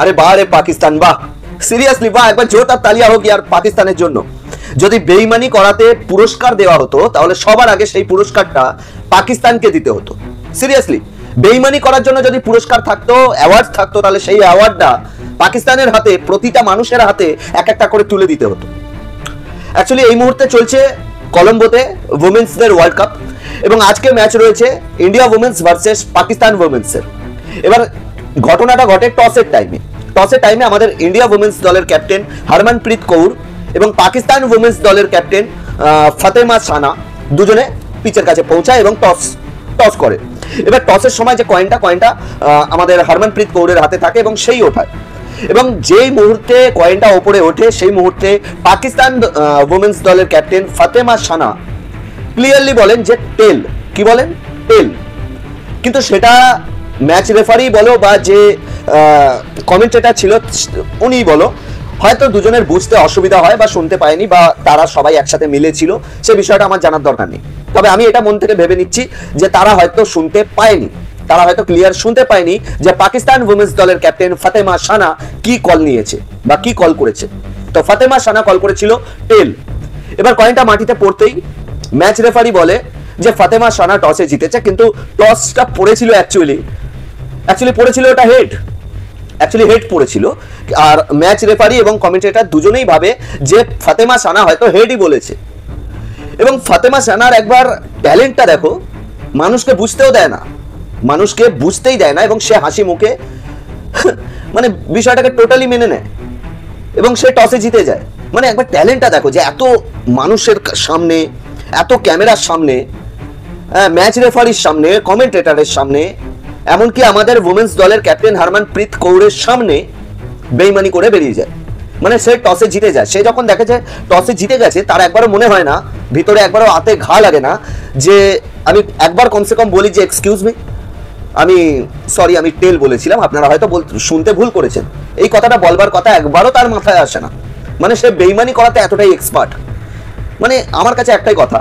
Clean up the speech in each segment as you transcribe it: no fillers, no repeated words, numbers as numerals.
আরে বাহ রে পাকিস্তান, বাহ, সিরিয়াসলি বাহ, একবার জোরদার তালিয়া হোক ইয়ার পাকিস্তানের জন্য। যদি বেইমানি করাতে পুরস্কার দেওয়া হতো তাহলে সবার আগে সেই পুরস্কারটা পাকিস্তানকে দিতে হতো। সিরিয়াসলি, বেইমানি করার জন্য যদি পুরস্কার থাকতো, অ্যাওয়ার্ড থাকতো, তাহলে সেই অ্যাওয়ার্ডটা পাকিস্তানের হাতে, প্রতিটা মানুষের হাতে এক একটা করে তুলে দিতে হতো। অ্যাকচুয়ালি এই মুহূর্তে চলছে কলম্বোতে উইমেন্সদের ওয়ার্ল্ড কাপ, এবং আজকে ম্যাচ রয়েছে ইন্ডিয়া উইমেন্স ভার্সেস পাকিস্তান উইমেন্সের। এবার ঘটনাটা ঘটে টসের টাইমে আমাদের ইন্ডিয়া উইমেন্স দলের ক্যাপ্টেন হরমনপ্রীত কৌর এবং পাকিস্তান উইমেন্স দলের ক্যাপ্টেন ফাতেমা সানা দুজনে পিচের কাছে পৌঁছায় এবং টস করে। এবার টসের সময় যে কয়েনটা আমাদের হরমনপ্রীত কৌরের হাতে থাকে এবং সেই ওঠায়, এবং যেই মুহূর্তে কয়েনটা ওপরে ওঠে সেই মুহূর্তে পাকিস্তান উইমেন্স দলের ক্যাপ্টেন ফাতেমা সানা ক্লিয়ারলি বলেন যে টেল। কি বলেন? টেল। কিন্তু সেটা ম্যাচ রেফারি বলো বা যে কমেন্টেটর ছিল উনি বলো, হয়তো দুজনের বুঝতে অসুবিধা হয় বা শুনতে পায়নি, বা তারা সবাই একসাথে মিলেছিল, সে বিষয়টা আমার জানার দরকার নেই। তবে আমি এটা মন থেকে ভেবে নিচ্ছি যে তারা হয়তো শুনতে পায়নি, তারা হয়তো ক্লিয়ার শুনতে পায়নি যে পাকিস্তান উইমেন্স দলের ক্যাপ্টেন ফাতেমা সানা কি কল নিয়েছে বা কি কল করেছে। তো ফাতেমা সানা কল করেছিল টেল। এবার কয়েনটা মাটিতে পড়তেই ম্যাচ রেফারি বলে যে ফাতেমা সানা টসে জিতেছে, কিন্তু টসটা পড়েছিল অ্যাকচুয়ালি পড়েছিল ওটা হেড, হেড পড়েছিল। আর ম্যাচ রেফারি এবং কমেন্টেটর দুজনেই ভাবে যে ফাতেমা সানা হয়তো হেডই বলেছে। এবং ফাতেমা সানার একবার ট্যালেন্টটা দেখো, মানুষকে বুঝতেই দেয় না এবং সে হাসি মুখে মানে বিষয়টাকে টোটালি মেনে নেয় এবং সে টসে জিতে যায়। মানে একবার ট্যালেন্টটা দেখো, যে এত মানুষের সামনে, এত ক্যামেরার সামনে, ম্যাচ রেফারির সামনে, কমেন্টেটরের সামনে, এমনকি আমাদের উইমেন্স দলের ক্যাপ্টেন হরমনপ্রীত কৌরের সামনে বেইমানি করে বেরিয়ে যায়। মানে সে টসে জিতে যায়। সে যখন দেখে যে টসে জিতে গেছে, তার একবারও মনে হয় না, ভিতরে একবারও হাতে ঘা লাগে না যে আমি একবার কমসে কম বলি যে এক্সকিউজ মি, আমি সরি, আমি টেল বলেছিলাম, আপনারা হয়তো শুনতে ভুল করেছেন। এই কথাটা বলবার কথা একবারও তার মাথায় আসে না। মানে সে বেইমানি করাতে এতটাই এক্সপার্ট। মানে আমার কাছে একটাই কথা,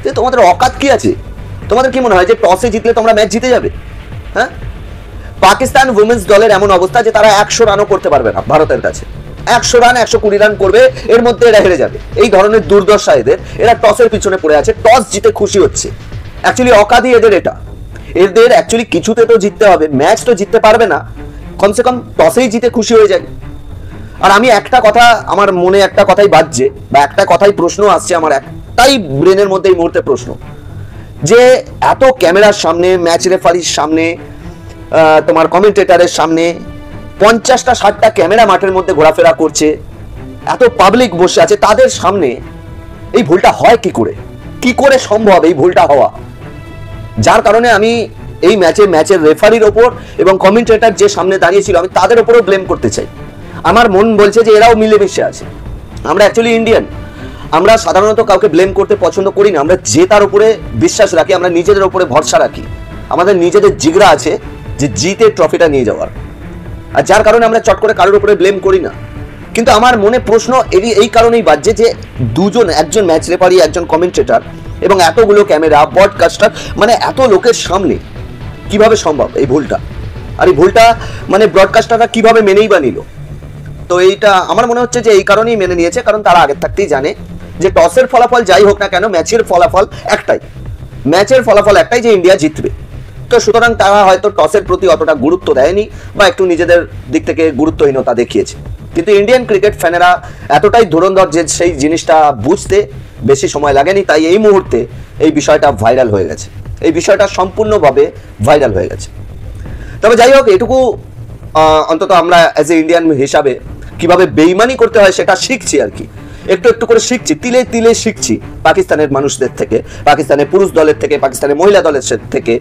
যে তোমাদের অকাত কি আছে? তোমাদের কি মনে হয় যে টসে জিতলে তোমরা ম্যাচ জিতে যাবে? হ্যাঁ, পাকিস্তান উইমেন্স দলের এমন অবস্থা যে তারা 100 রানও করতে পারবে না ভারতের কাছে। 100 রান, 120 রান করবে, এর মধ্যে এরা হেরে যাবে। এই ধরনের দুর্দশা এদের। এরা টসের পিছনে পড়ে আছে, টস জিতে খুশি হচ্ছে। অ্যাকচুয়ালি অকাদি এদের এটা। এদের অ্যাকচুয়ালি কিছুতে তো জিততে হবে, ম্যাচ তো জিততে পারবে না, কমসে কম টসেই জিতে খুশি হয়ে যায়। আর আমি একটা কথা, আমার মনে একটা কথাই বাজছে, বা একটা কথাই প্রশ্ন আসছে, আমার একটাই ব্রেনের মধ্যে এই মুহূর্তে প্রশ্ন, যে এত ক্যামেরার সামনে, ম্যাচ রেফারির সামনে, তোমার কমেন্টেটরের সামনে 50টা 60টা ক্যামেরা মাঠের মধ্যে ঘোরাফেরা করছে, এত পাবলিক বসে আছে, তাদের সামনে এই ভুলটা হয় কি করে সম্ভব এই ভুলটা হওয়া? যার কারণে আমি এই ম্যাচের রেফারির ওপর এবং কমেন্টেটর যে সামনে দাঁড়িয়েছিল, আমি তাদের ওপরও ব্লেম করতে চাই। আমার মন বলছে যে এরাও মিলেমিশে আছে। আমরা অ্যাকচুয়ালি ইন্ডিয়ান, আমরা সাধারণত কাউকে ব্লেম করতে পছন্দ করি না। আমরা যে তার উপরে বিশ্বাস রাখি, আমরা নিজেদের উপরে ভরসা রাখি, আমাদের নিজেদের জিগরা আছে যে জিতে ট্রফিটা নিয়ে যাওয়ার, আর যার কারণে আমরা চট করে কারোর উপরে ব্লেম করি না। কিন্তু আমার মনে প্রশ্ন এই কারণেই বাজছে যে একজন ম্যাচ রেফারি, একজন কমেন্টেটর এবং এতগুলো ক্যামেরা, ব্রডকাস্টার, মানে এত লোকের সামনে কিভাবে সম্ভব এই ভুলটা? আর এই ভুলটা মানে ব্রডকাস্টাররা কিভাবে মেনেই বা নিল? তো এইটা আমার মনে হচ্ছে যে এই কারণেই মেনে নিয়েছে, কারণ তারা আগের থাকতেই জানে যে টসের ফলাফল যাই হোক না কেন, ম্যাচের ফলাফল একটাই, যে ইন্ডিয়া জিতবে। তো সুতরাং তারা হয়তো টসের প্রতি অতটা গুরুত্ব দেয়নি, বা একটু নিজেদের দিক থেকে গুরুত্বহীনতা দেখিয়েছে। কিন্তু ইন্ডিয়ান ক্রিকেট ফ্যানেরা এতটাই ধুরন্ধর যে সেই জিনিসটা বুঝতে বেশি সময় লাগেনি, তাই এই মুহূর্তে এই বিষয়টা ভাইরাল হয়ে গেছে, এই বিষয়টা সম্পূর্ণভাবে ভাইরাল হয়ে গেছে। তবে যাই হোক, এটুকু অন্তত আমরা অ্যাজ এ ইন্ডিয়ান হিসাবে কিভাবে বেইমানি করতে হয় সেটা শিখছি আর কি, একটু একটু করে শিখছি, তিলে তিলে শিখছি পাকিস্তানের মানুষদের থেকে, পাকিস্তানের পুরুষ দলের থেকে, পাকিস্তানের মহিলা দলের থেকে।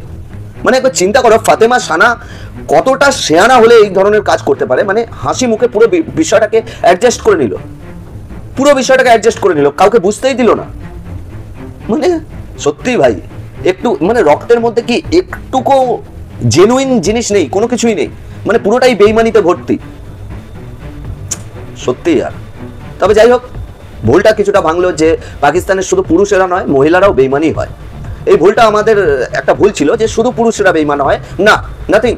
মানে একবার চিন্তা করো, ফাতেমা সানা কতটা শেয়ানা হলে এই ধরনের কাজ করতে পারে। মানে হাসি মুখে পুরো বিষয়টাকে অ্যাডজাস্ট করে নিল, কাউকে বুঝতেই দিল না। মানে সত্যি ভাই, একটু মানে রক্তের মধ্যে কি একটুকু জেনুইন জিনিস নেই, কোনো কিছুই নেই, মানে পুরোটাই বেইমানিতে ভর্তি, সত্যি আর। তবে যাই হোক, ভুলটা কিছুটা ভাঙলো যে পাকিস্তানের শুধু পুরুষেরা নয়, মহিলারাও বেইমানি হয়। এই ভুলটা আমাদের একটা ভুল ছিল যে শুধু পুরুষেরা বেইমান হয় না, নাথিং।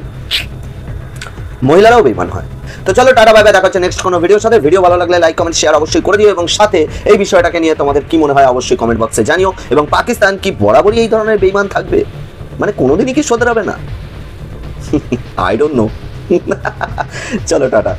মহিলারাও বেইমান হয়। তো চলো টাটা বাই বাই, দেখা হচ্ছে নেক্সট কোনো ভিডিওর সাথে। ভিডিও ভালো লাগলে লাইক কমেন্ট শেয়ার অবশ্যই করে দিও এবং সাথে এই বিষয়টাকে নিয়ে তোমাদের কি মনে হয় অবশ্যই কমেন্ট বক্সে জানিও। এবং পাকিস্তান কি বরাবরই এই ধরনের বেইমান থাকবে, মানে কোনোদিনই কি শোধরাবে না? I don't know. চলো টাটা।